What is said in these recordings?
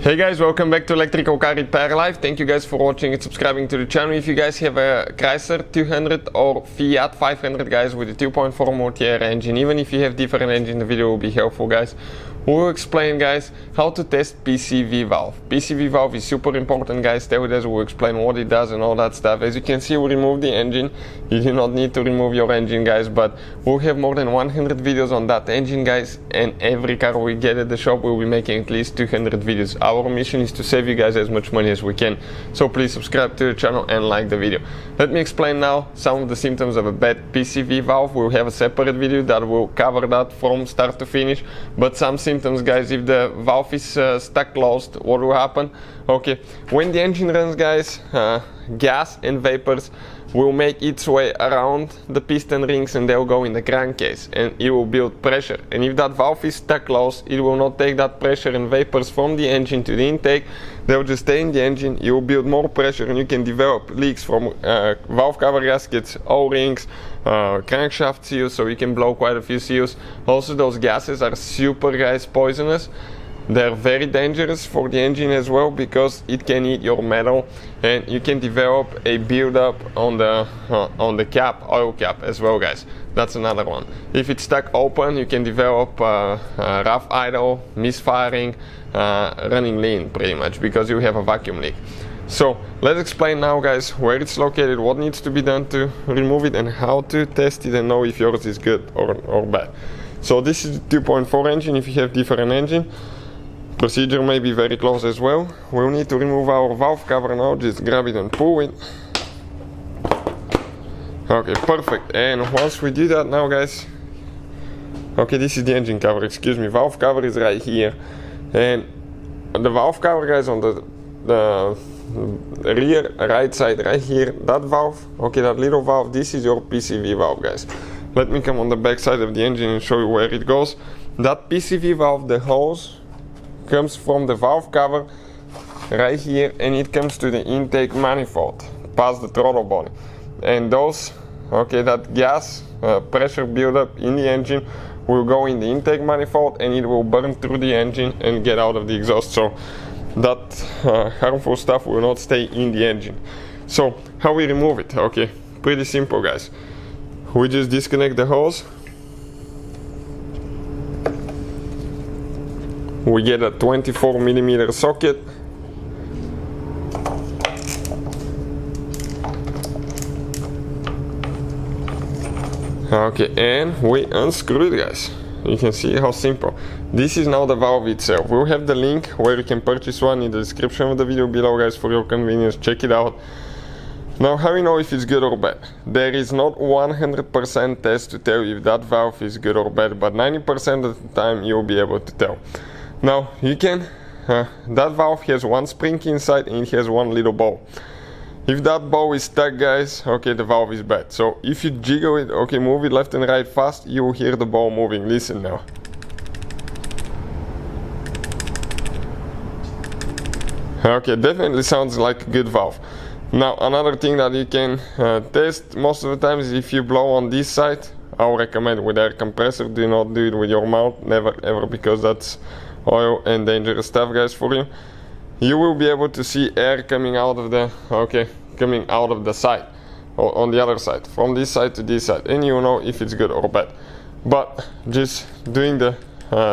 Hey guys, welcome back to Electrical Car Repair Live. Thank you guys for watching and subscribing to the channel. If you guys have a Chrysler 200 or Fiat 500 guys with a 2.4 Multiair engine, even if you have different engine, the video will be helpful guys. We'll explain guys how to test PCV valve. PCV valve is super important guys. Stay with us, we'll explain what it does and all that stuff. As you can see, we remove the engine. You do not need to remove your engine guys, but we'll have more than 100 videos on that engine guys, and every car we get at the shop we'll be making at least 200 videos. Our mission is to save you guys as much money as we can, so please subscribe to the channel and like the video. Let me explain now some of the symptoms of a bad PCV valve. We'll have a separate video that will cover that from start to finish, but some symptoms guys, if the valve is stuck closed, what will happen? Okay, when the engine runs guys, gas and vapors will make its way around the piston rings and they'll go in the crankcase and it will build pressure, and if that valve is stuck closed, it will not take that pressure and vapors from the engine to the intake. They'll just stay in the engine. You will build more pressure and you can develop leaks from valve cover gaskets, O-rings, crankshaft seals, so you can blow quite a few seals. Also, those gases are super guys poisonous. They're very dangerous for the engine as well because it can eat your metal, and you can develop a build-up on the cap, oil cap as well guys. That's another one. If it's stuck open, you can develop rough idle, misfiring, running lean pretty much because you have a vacuum leak. So let's explain now guys where it's located, what needs to be done to remove it, and how to test it and know if yours is good or bad. So this is the 2.4 engine. If you have different engine, procedure may be very close as well. We'll need to remove our valve cover now. Just grab it and pull it. Okay, perfect. And once we do that now guys, okay, this is the engine cover, excuse me. Valve cover is right here, and the valve cover guys on the rear right side right here, that valve, okay, that little valve, this is your PCV valve guys. Let me come on the back side of the engine and show you where it goes. That PCV valve, the hose comes from the valve cover right here, and it comes to the intake manifold past the throttle body, and those, okay, that gas pressure buildup in the engine will go in the intake manifold and it will burn through the engine and get out of the exhaust, so that harmful stuff will not stay in the engine. So how we remove it? Okay, pretty simple guys. We just disconnect the hose. We get a 24mm socket. Okay, and we unscrew it guys. You can see how simple. This is now the valve itself. We'll have the link where you can purchase one in the description of the video below guys for your convenience. Check it out. Now, how you know if it's good or bad? There is not 100% test to tell you if that valve is good or bad, but 90% of the time you'll be able to tell. Now you can, that valve has one spring inside and it has one little ball. If that ball is stuck guys, okay, the valve is bad. So if you jiggle it, okay, move it left and right fast, you will hear the ball moving. Listen now. Okay, definitely sounds like a good valve. Now another thing that you can test most of the time is if you blow on this side. I'll recommend with air compressor. Do not do it with your mouth, never ever, because that's oil and dangerous stuff guys for you. You will be able to see air coming out of the, okay, coming out of the side, or on the other side, from this side to this side, and you know if it's good or bad. But just doing the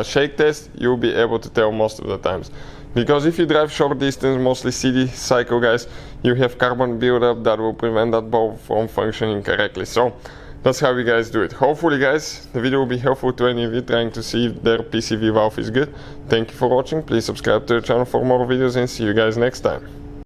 shake test, you'll be able to tell most of the times, because if you drive short distance, mostly city cycle guys, you have carbon buildup that will prevent that valve from functioning correctly. So that's how you guys do it. Hopefully guys, the video will be helpful to any of you trying to see if their PCV valve is good. Thank you for watching. Please subscribe to the channel for more videos and see you guys next time.